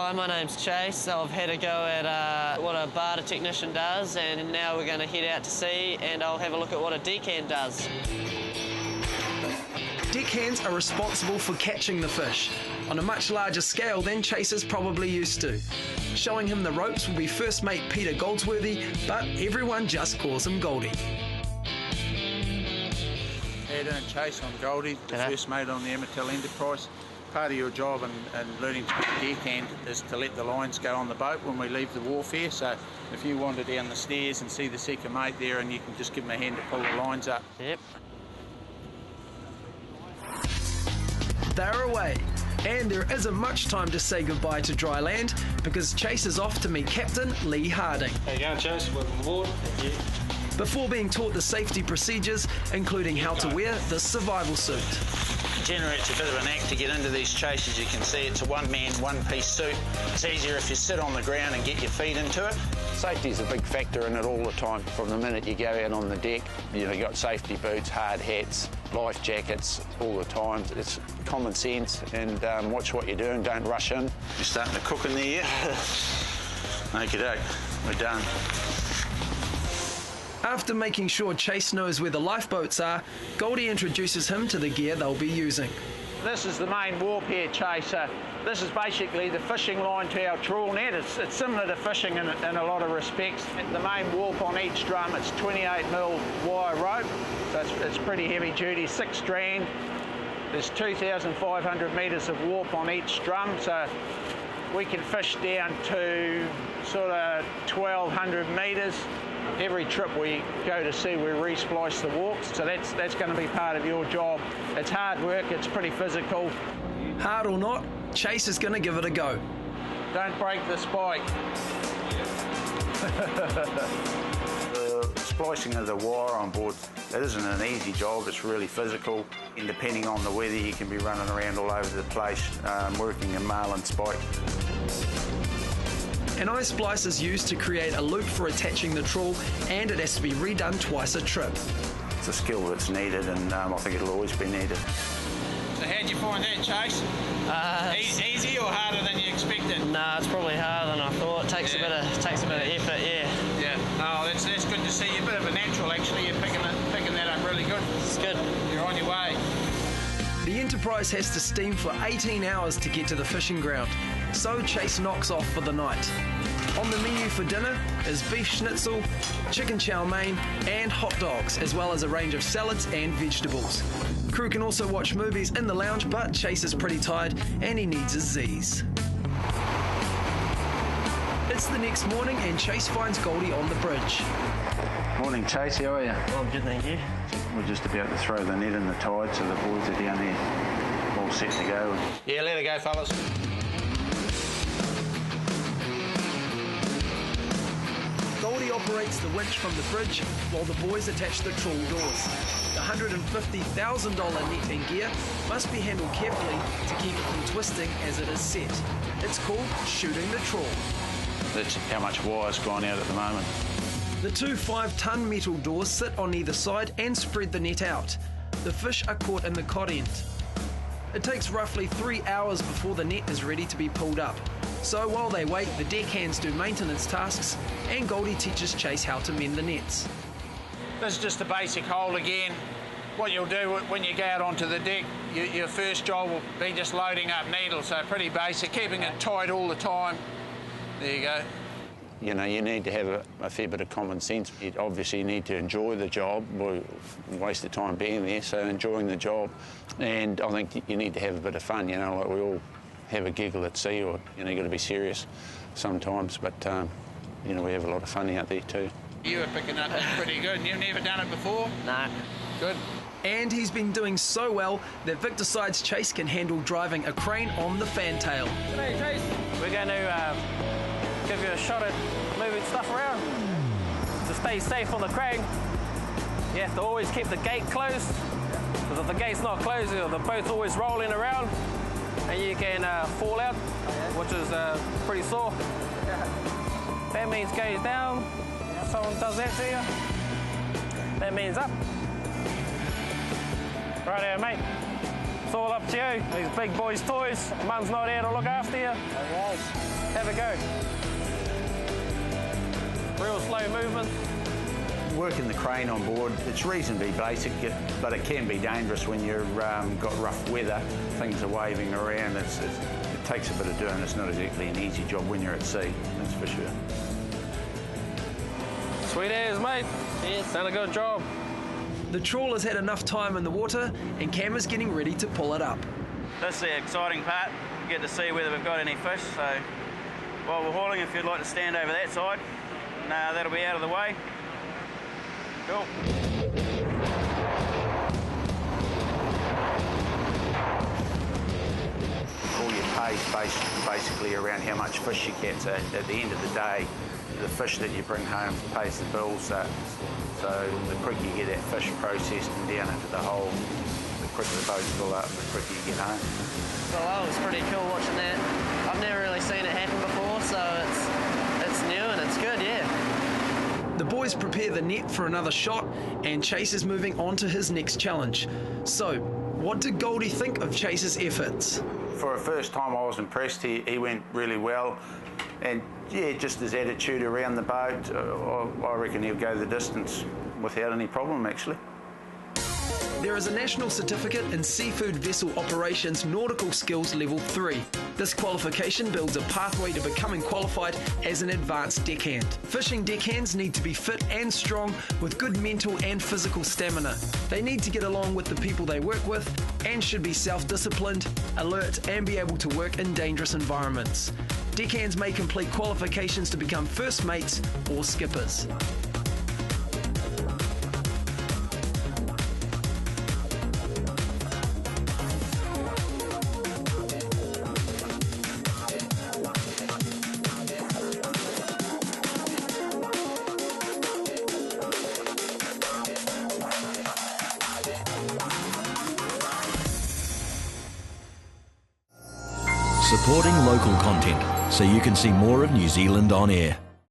Hi, my name's Chase. I've had a go at what a barter technician does, and now we're going to head out to sea and I'll have a look at what a deckhand does. Deckhands are responsible for catching the fish, on a much larger scale than Chase is probably used to. Showing him the ropes will be first mate Peter Goldsworthy, but everyone just calls him Goldie. How you doing, Chase? I'm Goldie, the first mate on the Amatel Enterprise. Part of your job and learning to be a deckhand is to let the lines go on the boat when we leave the wharf here. So if you wander down the stairs and see the second mate there, and you can just give him a hand to pull the lines up. Yep. They're away, and there isn't much time to say goodbye to dry land because Chase is off to meet Captain Lee Harding. How you going, Chase? Welcome aboard. Thank you. Before being taught the safety procedures, including how to wear the survival suit. Generally, it's a bit of an act to get into these chases. You can see it's a one-man, one-piece suit. It's easier if you sit on the ground and get your feet into it. Safety is a big factor in it all the time. From the minute you go out on the deck, you got safety boots, hard hats, life jackets all the time. It's common sense, and watch what you're doing. Don't rush in. You're starting to cook in there. Okey-doke, we're done. After making sure Chase knows where the lifeboats are, Goldie introduces him to the gear they'll be using. This is the main warp here, Chaser. This is basically the fishing line to our trawl net. It's similar to fishing in a lot of respects. The main warp on each drum, it's 28mm wire rope, so it's pretty heavy duty, 6 strand. There's 2,500 metres of warp on each drum, so we can fish down to sort of 1,200 metres. Every trip we go to sea, we re-splice the warps, so that's going to be part of your job. It's hard work, it's pretty physical. Hard or not, Chase is going to give it a go. Don't break the spike. The splicing of the wire on board, it isn't an easy job, it's really physical. And depending on the weather, you can be running around all over the place, working a marlin spike. An eye splice is used to create a loop for attaching the trawl, and it has to be redone twice a trip. It's a skill that's needed, and I think it'll always be needed. So how'd you find that, Chase? Easy or harder than you expected? Nah, it's probably harder than I thought. It takes a bit of effort, yeah. Yeah. Oh, that's good to see. You're a bit of a natural, actually. You're picking that up really good. It's good. You're on your way. The Enterprise has to steam for 18 hours to get to the fishing ground, so Chase knocks off for the night. On the menu for dinner is beef schnitzel, chicken chow mein and hot dogs, as well as a range of salads and vegetables. Crew can also watch movies in the lounge, but Chase is pretty tired and he needs his Z's. It's the next morning and Chase finds Goldie on the bridge. Morning, Chase. How are you? Oh, I'm good, thank you. We're just about to throw the net in the tide, so the boys are down there all set to go. Yeah, let it go, fellas. Goldie operates the winch from the bridge while the boys attach the trawl doors. The $150,000 net and gear must be handled carefully to keep it from twisting as it is set. It's called shooting the trawl. That's how much wire's gone out at the moment. The two 5-ton metal doors sit on either side and spread the net out. The fish are caught in the cod end. It takes roughly 3 hours before the net is ready to be pulled up. So while they wait, the deckhands do maintenance tasks and Goldie teaches Chase how to mend the nets. This is just a basic hole again. What you'll do when you go out onto the deck, your first job will be just loading up needles, so pretty basic, keeping it tight all the time. There you go. You know, you need to have a fair bit of common sense. You obviously need to enjoy the job. We'll waste of time being there, so enjoying the job. And I think you need to have a bit of fun, you know, like we all have a giggle at sea, or, you know, you've got to be serious sometimes, but, you know, we have a lot of fun out there too. You were picking up that pretty good. You've never done it before? No. Good. And he's been doing so well that Vic decides Chase can handle driving a crane on the fantail. G'day, Chase. We're going to give you a shot at moving stuff around. To stay safe on the crane, you have to always keep the gate closed, because if the gate's not closed, the boat's always rolling around and you can fall out, which is pretty sore. That means goes down. If someone does that to you, that means up. Right there, mate. all up to you. These big boys' toys. Mum's not here to look after you. Okay. Have a go. Real slow movement. Working the crane on board, it's reasonably basic, but it can be dangerous when you've got rough weather. Things are waving around. It takes a bit of doing. It's not exactly an easy job when you're at sea, that's for sure. Sweet as, mate. Cheers. Done a good job. The trawler's had enough time in the water and Cam is getting ready to pull it up. That's the exciting part. We get to see whether we've got any fish. So while we're hauling, if you'd like to stand over that side, and that'll be out of the way. Cool. All your pay's basically around how much fish you catch. So at the end of the day, the fish that you bring home pays the bills. So the quicker you get that fish processed and down into the hole, the quicker the boats fill up, the quicker you get home. Well, that was pretty cool watching that. I've never really seen it happen before, so it's new and it's good, yeah. The boys prepare the net for another shot and Chase is moving on to his next challenge. So, what did Goldie think of Chase's efforts? For a first time, I was impressed. He went really well. And yeah, just his attitude around the boat, I reckon he'll go the distance without any problem, actually. There is a national certificate in Seafood Vessel Operations Nautical Skills Level 3. This qualification builds a pathway to becoming qualified as an advanced deckhand. Fishing deckhands need to be fit and strong with good mental and physical stamina. They need to get along with the people they work with and should be self-disciplined, alert and be able to work in dangerous environments. Deckhands may complete qualifications to become first mates or skippers. Supporting local content so you can see more of New Zealand on air.